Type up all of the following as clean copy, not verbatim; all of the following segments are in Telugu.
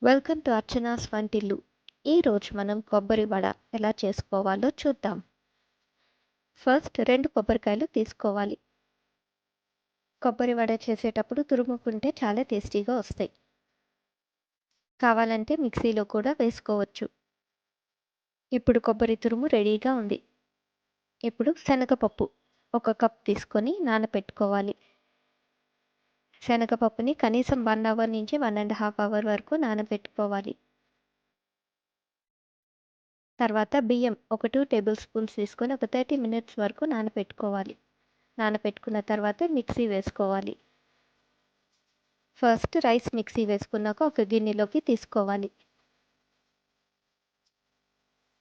వెల్కమ్ టు అర్చనాస్ వంటిల్లు. ఈరోజు మనం కొబ్బరి వడ ఎలా చేసుకోవాలో చూద్దాం. ఫస్ట్ 2 కొబ్బరికాయలు తీసుకోవాలి. కొబ్బరి వడ చేసేటప్పుడు తురుముకుంటే చాలా టేస్టీగా వస్తాయి. కావాలంటే మిక్సీలో కూడా వేసుకోవచ్చు. ఇప్పుడు కొబ్బరి తురుము రెడీగా ఉంది. ఇప్పుడు శనగపప్పు 1 కప్ తీసుకొని నానపెట్టుకోవాలి. శనగపప్పుని కనీసం 1 అవర్ నుంచి 1½ అవర్ వరకు నానబెట్టుకోవాలి. తర్వాత బియ్యం ఒక 2 టేబుల్ స్పూన్స్ తీసుకొని ఒక 30 మినిట్స్ వరకు నానపెట్టుకోవాలి. నానపెట్టుకున్న తర్వాత మిక్సీ వేసుకోవాలి. ఫస్ట్ రైస్ మిక్సీ వేసుకున్నాక ఒక గిన్నెలోకి తీసుకోవాలి.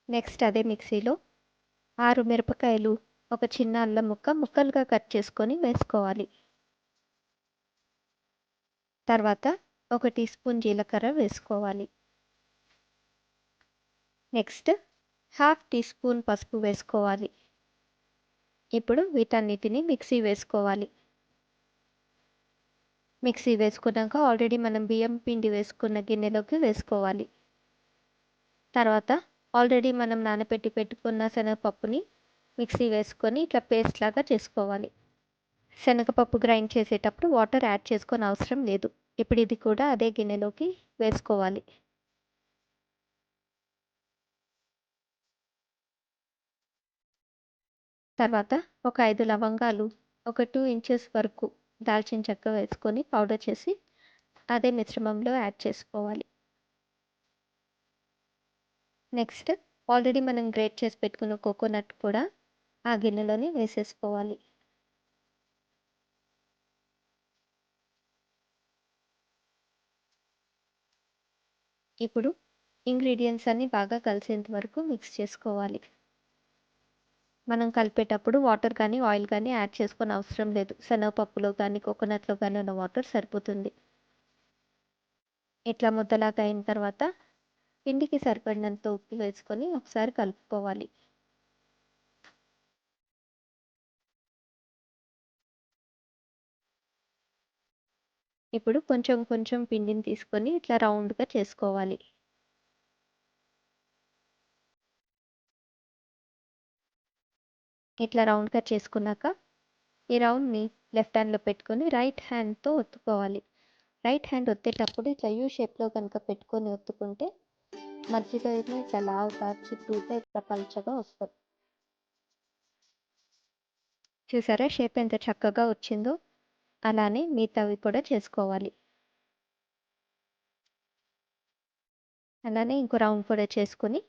నెక్స్ట్ అదే మిక్సీలో 6 మిరపకాయలు, ఒక చిన్న అల్లం ముక్క ముక్కలుగా కట్ చేసుకొని వేసుకోవాలి. తర్వాత 1 టీ స్పూన్ జీలకర్ర వేసుకోవాలి. నెక్స్ట్ ½ టీ స్పూన్ పసుపు వేసుకోవాలి. ఇప్పుడు వీటన్నిటిని మిక్సీ వేసుకోవాలి. మిక్సీ వేసుకున్నాక ఆల్రెడీ మనం బియ్యం పిండి వేసుకున్న గిన్నెలోకి వేసుకోవాలి. తర్వాత ఆల్రెడీ మనం నానబెట్టి పెట్టుకున్న శనగపప్పుని మిక్సీ వేసుకొని ఇట్లా పేస్ట్ లాగా చేసుకోవాలి. శనగపప్పు గ్రైండ్ చేసేటప్పుడు వాటర్ యాడ్ చేసుకొని అవసరం లేదు. ఇప్పుడు ఇది కూడా అదే గిన్నెలోకి వేసుకోవాలి. తర్వాత ఒక 5 లవంగాలు, ఒక 2 ఇంచెస్ వరకు దాల్చిన చెక్క వేసుకొని పౌడర్ చేసి అదే మిశ్రమంలో యాడ్ చేసుకోవాలి. నెక్స్ట్ ఆల్రెడీ మనం గ్రేట్ చేసి పెట్టుకున్న కోకోనట్ కూడా ఆ గిన్నెలోనే వేసేసుకోవాలి. ఇప్పుడు ఇంగ్రీడియంట్స్ అన్నీ బాగా కలిసేంత వరకు మిక్స్ చేసుకోవాలి. మనం కలిపేటప్పుడు వాటర్ కానీ ఆయిల్ కానీ యాడ్ చేసుకొని అవసరం లేదు. శనగపప్పులో కానీ కోకోనట్లో కానీ ఉన్న వాటర్ సరిపోతుంది. ఇట్లా ముద్దలాగా అయిన తర్వాత పిండికి సరిపడినంత ఉప్పు వేసుకొని ఒకసారి కలుపుకోవాలి. ఇప్పుడు కొంచెం కొంచెం పిండిని తీసుకొని ఇట్లా రౌండ్గా చేసుకోవాలి. ఇట్లా రౌండ్గా చేసుకున్నాక ఈ రౌండ్ని లెఫ్ట్ హ్యాండ్లో పెట్టుకొని రైట్ హ్యాండ్తో ఒత్తుకోవాలి. రైట్ హ్యాండ్ ఒత్తేటప్పుడు ఇట్లా యూ షేప్లో కనుక పెట్టుకొని ఒత్తుకుంటే మధ్యలో ఏమో ఇట్లా లావుగా చుట్టూతో ఇట్లా పల్చగా వస్తుంది. చూసారా షేప్ ఎంత చక్కగా వచ్చిందో? అలానే మిగతావి కూడా చేసుకోవాలి. అలానే ఇంకో రౌండ్ కూడా చేసుకొని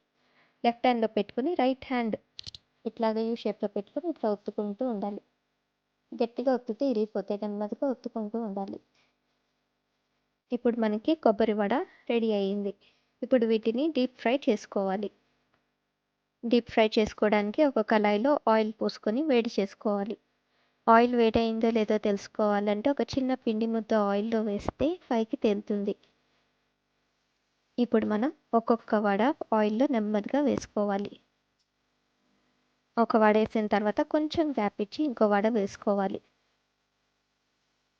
లెఫ్ట్ హ్యాండ్లో పెట్టుకొని రైట్ హ్యాండ్ ఇట్లాగే యూ షేప్లో పెట్టుకొని ఇట్లా ఒత్తుకుంటూ ఉండాలి. గట్టిగా ఒత్తితే ఇరిగిపోతాయి, నెమ్మదిగా ఒత్తుకుంటూ ఉండాలి. ఇప్పుడు మనకి కొబ్బరి వడ రెడీ అయ్యింది. ఇప్పుడు వీటిని డీప్ ఫ్రై చేసుకోవాలి. డీప్ ఫ్రై చేసుకోవడానికి ఒక కళాయిలో ఆయిల్ పోసుకొని వేడి చేసుకోవాలి. ఆయిల్ వేడయిందో లేదో తెలుసుకోవాలంటే ఒక చిన్న పిండి ముద్ద ఆయిల్లో వేస్తే పైకి తేలుతుంది. ఇప్పుడు మనం ఒక్కొక్క వడ ఆయిల్లో నెమ్మదిగా వేసుకోవాలి. ఒక వడ వేసిన తర్వాత కొంచెం గ్యాప్ ఇచ్చి ఇంకో వడ వేసుకోవాలి.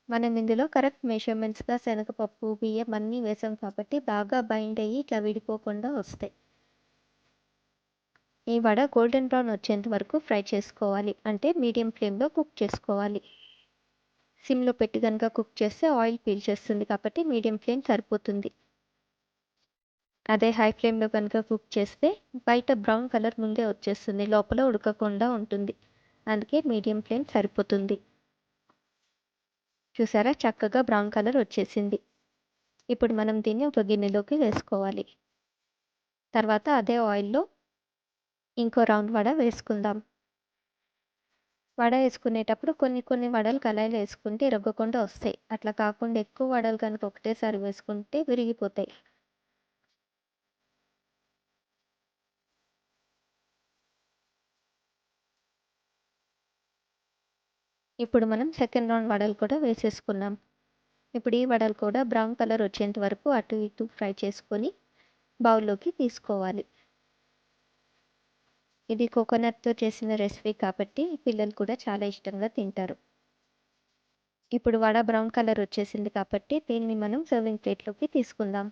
మనం ఇందులో కరెక్ట్ మెజర్మెంట్స్గా శనగపప్పు, బియ్యం అన్నీ వేసాం కాబట్టి బాగా బైండ్ అయ్యి ఇట్లా విడిపోకుండా వస్తాయి. ఈ వడ గోల్డెన్ బ్రౌన్ వచ్చేంత వరకు ఫ్రై చేసుకోవాలి. అంటే మీడియం ఫ్లేమ్లో కుక్ చేసుకోవాలి. సిమ్లో పెట్టి కనుక కుక్ చేస్తే ఆయిల్ పీల్చేస్తుంది కాబట్టి మీడియం ఫ్లేమ్ సరిపోతుంది. అదే హై ఫ్లేమ్లో కనుక కుక్ చేస్తే బయట బ్రౌన్ కలర్ ముందే వచ్చేస్తుంది, లోపల ఉడకకుండా ఉంటుంది. అందుకే మీడియం ఫ్లేమ్ సరిపోతుంది. చూసారా చక్కగా బ్రౌన్ కలర్ వచ్చేసింది. ఇప్పుడు మనం దీన్ని ఒక గిన్నెలోకి వేసుకోవాలి. తర్వాత అదే ఆయిల్లో ఇంకో రౌండ్ వడ వేసుకుందాం. వడ వేసుకునేటప్పుడు కొన్ని వడలు కళాయిలో వేసుకుంటే ఇరగకుండా వస్తాయి. అట్లా కాకుండా ఎక్కువ వడలు కనుక ఒకటేసారి వేసుకుంటే విరిగిపోతాయి. ఇప్పుడు మనం సెకండ్ రౌండ్ వడలు కూడా వేసేసుకున్నాం. ఇప్పుడు ఈ వడలు కూడా బ్రౌన్ కలర్ వచ్చేంత వరకు అటు ఇటు ఫ్రై చేసుకొని బౌల్లోకి తీసుకోవాలి. ఇది కోకోనట్తో చేసిన రెసిపీ కాబట్టి పిల్లలు కూడా చాలా ఇష్టంగా తింటారు. ఇప్పుడు వడ బ్రౌన్ కలర్ వచ్చేసింది కాబట్టి దీన్ని మనం సర్వింగ్ ప్లేట్లోకి తీసుకుందాం.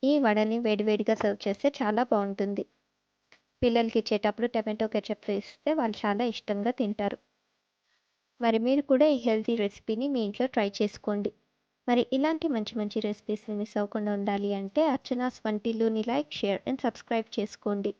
ఈ వడని వేడివేడిగా సర్వ్ చేస్తే చాలా బాగుంటుంది. పిల్లలకి ఇచ్చేటప్పుడు టమాటో కెచప్ వేస్తే వాళ్ళు చాలా ఇష్టంగా తింటారు. మరి మీరు కూడా ఈ హెల్తీ రెసిపీని మీ ఇంట్లో ట్రై చేసుకోండి. మరి ఇలాంటి మంచి మంచి రెసిపీస్ని మిస్ అవ్వకుండా ఉండాలి అంటే అర్చనాస్ వంటిల్లుని లైక్, షేర్ అండ్ సబ్స్క్రైబ్ చేసుకోండి.